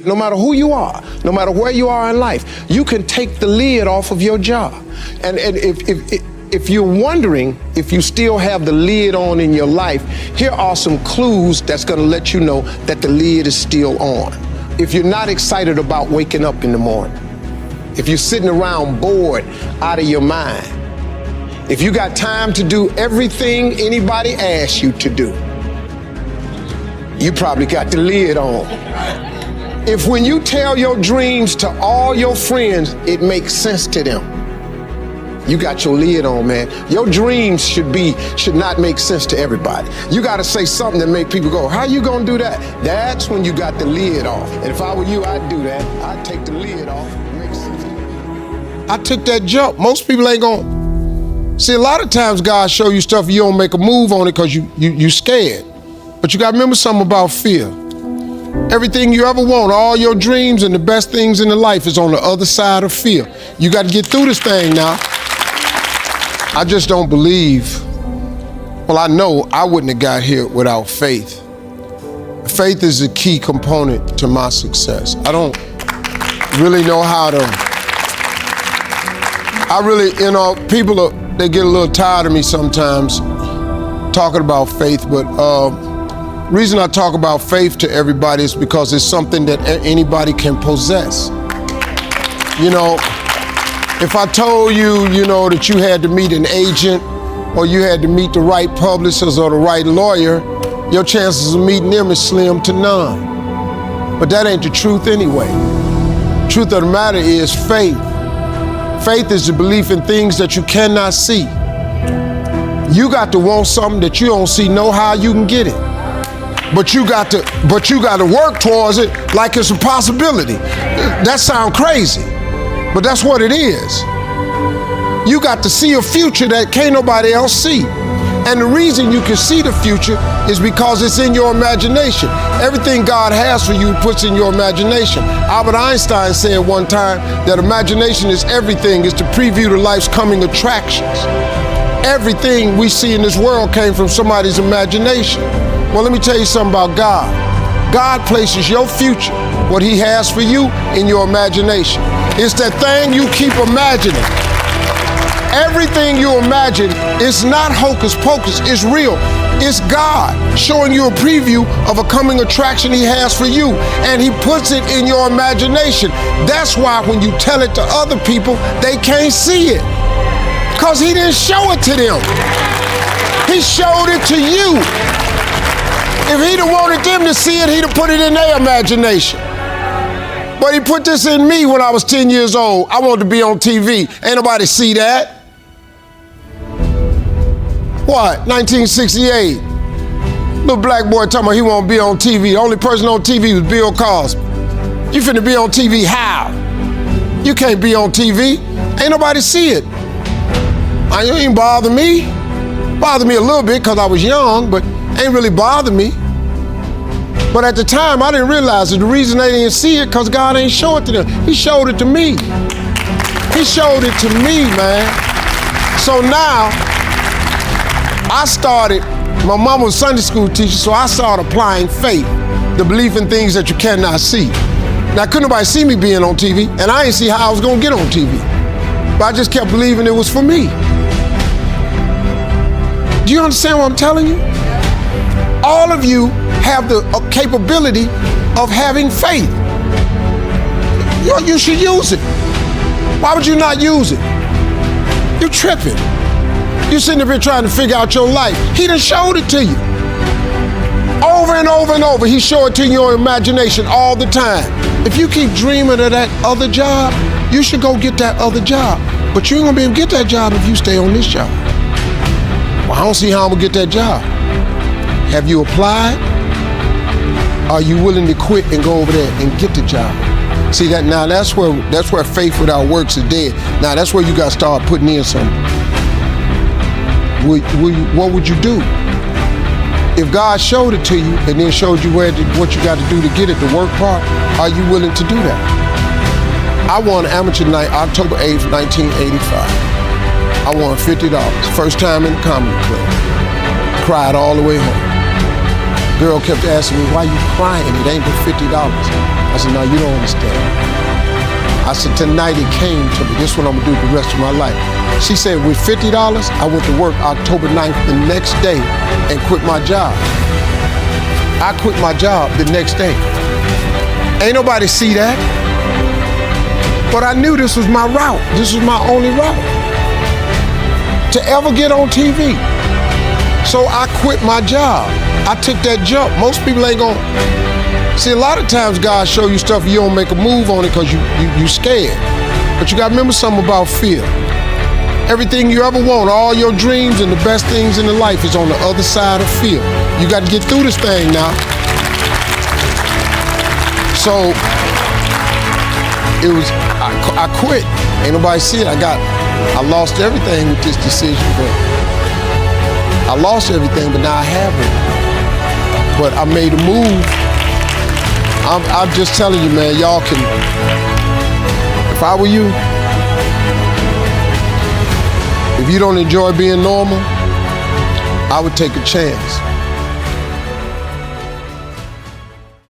no matter who you are, no matter where you are in life, you can take the lid off of your job. And if you're wondering if you still have the lid on in your life, here are some clues that's gonna let you know that the lid is still on. If you're not excited about waking up in the morning, if you're sitting around bored out of your mind, if you got time to do everything anybody asks you to do, you probably got the lid on. If when you tell your dreams to all your friends, it makes sense to them, you got your lid on, man. Your dreams should not make sense to everybody. You gotta say something that make people go, how you gonna do that? That's when you got the lid off. And if I were you, I'd do that. I'd take the lid off. It makes sense to me. I took that jump. Most people ain't gonna. See, a lot of times God show you stuff, you don't make a move on it because you scared. But you gotta remember something about fear. Everything you ever want, all your dreams and the best things in the life is on the other side of fear. You gotta get through this thing now. I just don't believe, well, I know I wouldn't have got here without faith. Faith is a key component to my success. I don't really know how to, people, they get a little tired of me sometimes talking about faith, but reason I talk about faith to everybody is because it's something that anybody can possess. You know, if I told you, that you had to meet an agent or you had to meet the right publicist or the right lawyer, your chances of meeting them is slim to none. But that ain't the truth anyway. Truth of the matter is faith. Faith is the belief in things that you cannot see. You got to want something that you don't see, know how you can get it. But you got to work towards it like it's a possibility. That sounds crazy. But that's what it is. You got to see a future that can't nobody else see. And the reason you can see the future is because it's in your imagination. Everything God has for you puts in your imagination. Albert Einstein said one time that imagination is everything, is to preview to life's coming attractions. Everything we see in this world came from somebody's imagination. Well, let me tell you something about God. God places your future, what he has for you, in your imagination. It's that thing you keep imagining. Everything you imagine is not hocus pocus, it's real. It's God showing you a preview of a coming attraction he has for you, and he puts it in your imagination. That's why when you tell it to other people, they can't see it, because he didn't show it to them. He showed it to you. If he'd have wanted them to see it, he'd have put it in their imagination. But he put this in me when I was 10 years old. I wanted to be on TV. Ain't nobody see that. What, 1968? Little black boy talking about he won't be on TV. The only person on TV was Bill Cosby. You finna be on TV how? You can't be on TV. Ain't nobody see it. You ain't bother me. Bothered me a little bit because I was young, but ain't really bothered me. But at the time, I didn't realize that the reason they didn't see it because God ain't show it to them. He showed it to me. He showed it to me, man. So now, my mom was a Sunday school teacher, so I started applying faith, the belief in things that you cannot see. Now, couldn't nobody see me being on TV, and I didn't see how I was gonna get on TV. But I just kept believing it was for me. Do you understand what I'm telling you? All of you have the capability of having faith. You should use it. Why would you not use it? You're tripping. You're sitting up here trying to figure out your life. He done showed it to you. Over and over and over, he showed it to your imagination all the time. If you keep dreaming of that other job, you should go get that other job. But you ain't gonna be able to get that job if you stay on this job. Well, I don't see how I'm gonna get that job. Have you applied? Are you willing to quit and go over there and get the job? See that now? That's where faith without works is dead. Now that's where you got to start putting in something. What would you do? If God showed it to you and then showed you what you got to do to get it, the work part, are you willing to do that? I won amateur night October 8th, 1985. I won $50. First time in the comedy club. Cried all the way home. Girl kept asking me, why you crying? It ain't but $50. I I said, no, you don't understand. I said, tonight it came to me. This is what I'm gonna do the rest of my life. She said, with $50, I went to work October 9th the next day and quit my job. I quit my job the next day. Ain't nobody see that. But I knew this was my route. This was my only route to ever get on TV. So I quit my job. I took that jump. Most people ain't gonna. See, a lot of times God show you stuff, you don't make a move on it because you scared. But you gotta remember something about fear. Everything you ever want, all your dreams and the best things in the life is on the other side of fear. You got to get through this thing now. So it was, I quit. Ain't nobody see it. I lost everything with this decision, but I lost everything, but now I have it. But I made a move. I'm just telling you, man, y'all can, if I were you, if you don't enjoy being normal, I would take a chance.